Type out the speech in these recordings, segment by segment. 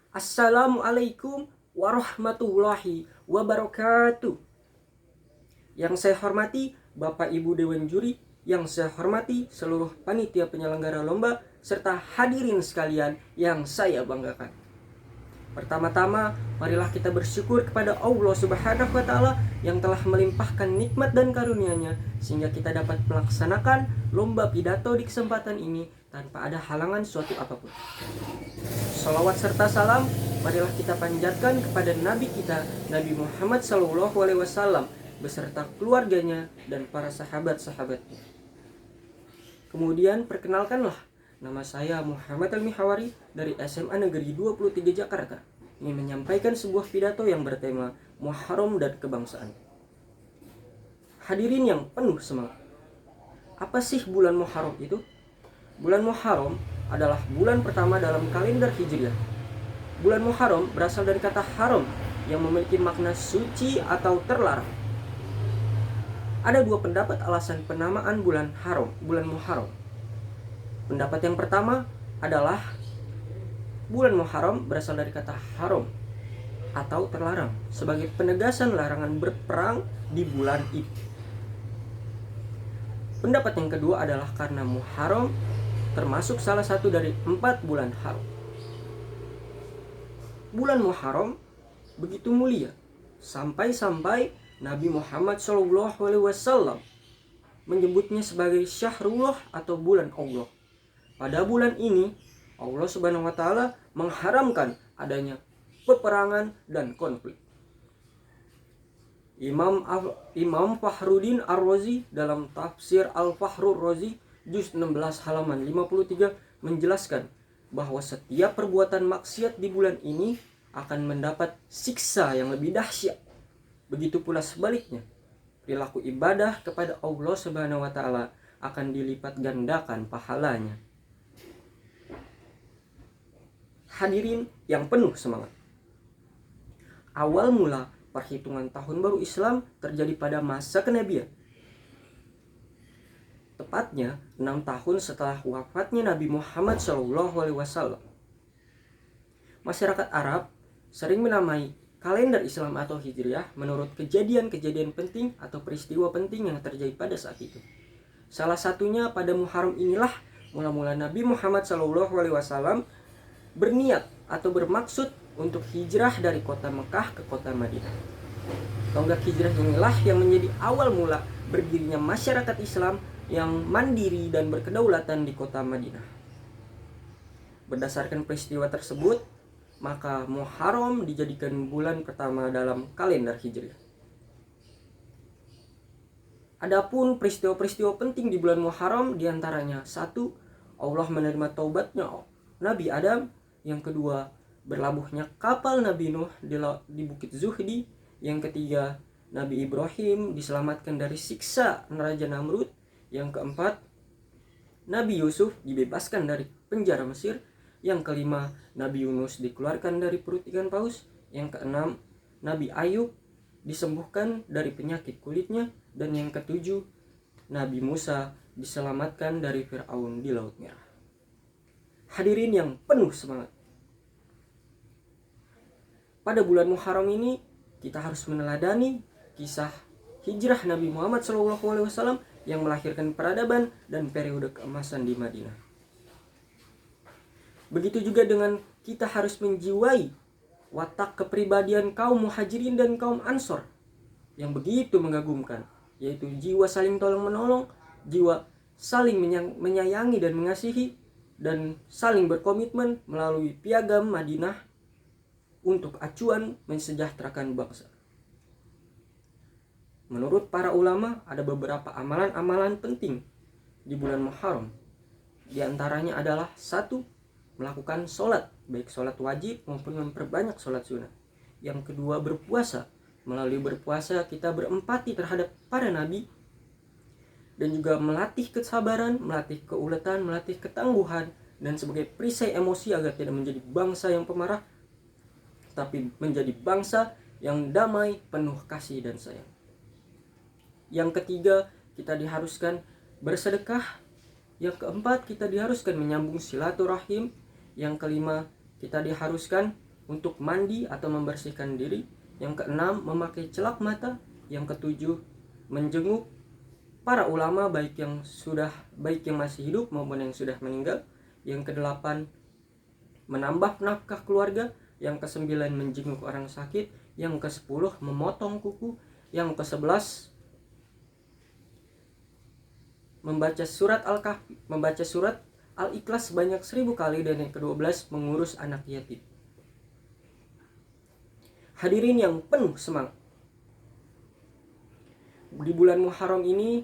Assalamualaikum warahmatullahi wabarakatuh. Yang saya hormati Bapak Ibu Dewan Juri, yang saya hormati seluruh panitia penyelenggara lomba, serta hadirin sekalian yang saya banggakan. Pertama-tama, marilah kita bersyukur kepada Allah Subhanahu wa Ta'ala yang telah melimpahkan nikmat dan karunia-Nya sehingga kita dapat melaksanakan lomba pidato di kesempatan ini tanpa ada halangan suatu apapun. Salawat serta salam marilah kita panjatkan kepada Nabi kita, Nabi Muhammad SAW beserta keluarganya dan para sahabat-sahabatnya. Kemudian perkenalkanlah, nama saya Muhammad Al-Mihawari dari SMA Negeri 23 Jakarta. Ini menyampaikan sebuah pidato yang bertema Muharram dan Kebangsaan. Hadirin yang penuh semangat. Apa sih bulan Muharram itu? Bulan Muharram adalah bulan pertama dalam kalender Hijriah. Bulan Muharram berasal dari kata haram yang memiliki makna suci atau terlarang. Ada dua pendapat alasan penamaan bulan Muharram. Pendapat yang pertama adalah bulan Muharram berasal dari kata haram atau terlarang sebagai penegasan larangan berperang di bulan itu. Pendapat yang kedua adalah karena Muharram termasuk salah satu dari 4 bulan haram. Bulan Muharram begitu mulia sampai-sampai Nabi Muhammad SAW menyebutnya sebagai Syahrullah atau bulan Allah. Pada bulan ini Allah Subhanahu wa Ta'ala mengharamkan adanya peperangan dan konflik. Imam Fakhruddin Ar-Razi dalam tafsir Al-Fakhrur Razi juz 16 halaman 53 menjelaskan bahwa setiap perbuatan maksiat di bulan ini akan mendapat siksa yang lebih dahsyat. Begitu pula sebaliknya, perilaku ibadah kepada Allah Subhanahu wa Ta'ala akan dilipat gandakan pahalanya. Hadirin yang penuh semangat. Awal mula perhitungan tahun baru Islam terjadi pada masa kenabian. Tepatnya 6 tahun setelah wafatnya Nabi Muhammad SAW. Masyarakat Arab sering menamai kalender Islam atau Hijriah menurut kejadian-kejadian penting atau peristiwa penting yang terjadi pada saat itu. Salah satunya pada Muharram inilah mula-mula Nabi Muhammad SAW berniat atau bermaksud untuk hijrah dari kota Mekah ke kota Madinah. Tonggak hijrah inilah yang menjadi awal mula berdirinya masyarakat Islam yang mandiri dan berkedaulatan di kota Madinah. Berdasarkan peristiwa tersebut, maka Muharram dijadikan bulan pertama dalam kalender Hijriah. Adapun peristiwa-peristiwa penting di bulan Muharram diantaranya: 1. Allah menerima taubatnya Nabi Adam. Yang kedua, berlabuhnya kapal Nabi Nuh di Bukit Zuhdi. Yang ketiga, Nabi Ibrahim diselamatkan dari siksa Raja Namrud. Yang keempat, Nabi Yusuf dibebaskan dari penjara Mesir. Yang kelima, Nabi Yunus dikeluarkan dari perut ikan paus. Yang keenam, Nabi Ayub disembuhkan dari penyakit kulitnya. Dan yang ketujuh, Nabi Musa diselamatkan dari Fir'aun di Laut Merah. Hadirin yang penuh semangat. Pada bulan Muharram ini kita harus meneladani kisah hijrah Nabi Muhammad SAW yang melahirkan peradaban dan periode keemasan di Madinah. Begitu juga dengan kita harus menjiwai watak kepribadian kaum muhajirin dan kaum ansor yang begitu mengagumkan, yaitu jiwa saling tolong menolong, jiwa saling menyayangi dan mengasihi, dan saling berkomitmen melalui piagam Madinah untuk acuan mensejahterakan bangsa. Menurut para ulama, ada beberapa amalan-amalan penting di bulan Muharram. Di antaranya adalah 1. Melakukan sholat, baik sholat wajib maupun memperbanyak sholat sunnah. Yang kedua, berpuasa. Melalui berpuasa kita berempati terhadap para nabi dan juga melatih kesabaran, melatih keuletan, melatih ketangguhan, dan sebagai perisai emosi agar tidak menjadi bangsa yang pemarah, tapi menjadi bangsa yang damai, penuh kasih dan sayang. Yang ketiga, kita diharuskan bersedekah. Yang keempat, kita diharuskan menyambung silaturahim. Yang kelima, kita diharuskan untuk mandi atau membersihkan diri. Yang keenam, memakai celak mata. Yang ketujuh, menjenguk para ulama baik yang masih hidup maupun yang sudah meninggal. Yang kedelapan, menambah nafkah keluarga. Yang kesembilan, menjenguk orang sakit. Yang kesepuluh, memotong kuku. Yang kesebelas, membaca surat Al-Ikhlas sebanyak 1000 kali. Dan yang ke-12, mengurus anak yatim. Hadirin yang penuh semangat, di bulan Muharram ini,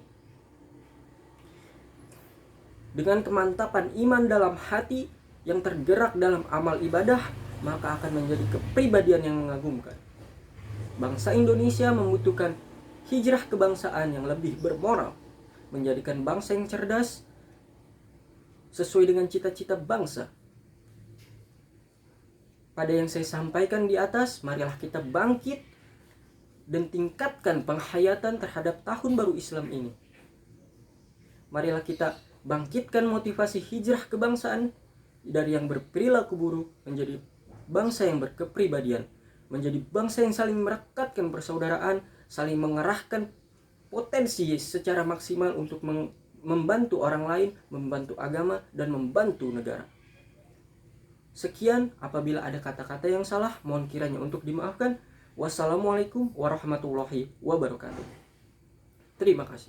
dengan kemantapan iman dalam hati yang tergerak dalam amal ibadah, maka akan menjadi kepribadian yang mengagumkan. Bangsa Indonesia membutuhkan hijrah kebangsaan yang lebih bermoral, menjadikan bangsa yang cerdas sesuai dengan cita-cita bangsa. Pada yang saya sampaikan di atas, marilah kita bangkit dan tingkatkan penghayatan terhadap tahun baru Islam ini. Marilah kita bangkitkan motivasi hijrah kebangsaan dari yang berperilaku buruk menjadi bangsa yang berkepribadian, menjadi bangsa yang saling merekatkan persaudaraan, saling mengerahkan potensi secara maksimal untuk membantu orang lain, membantu agama, dan membantu negara. Sekian, apabila ada kata-kata yang salah, mohon kiranya untuk dimaafkan. Wassalamualaikum warahmatullahi wabarakatuh. Terima kasih.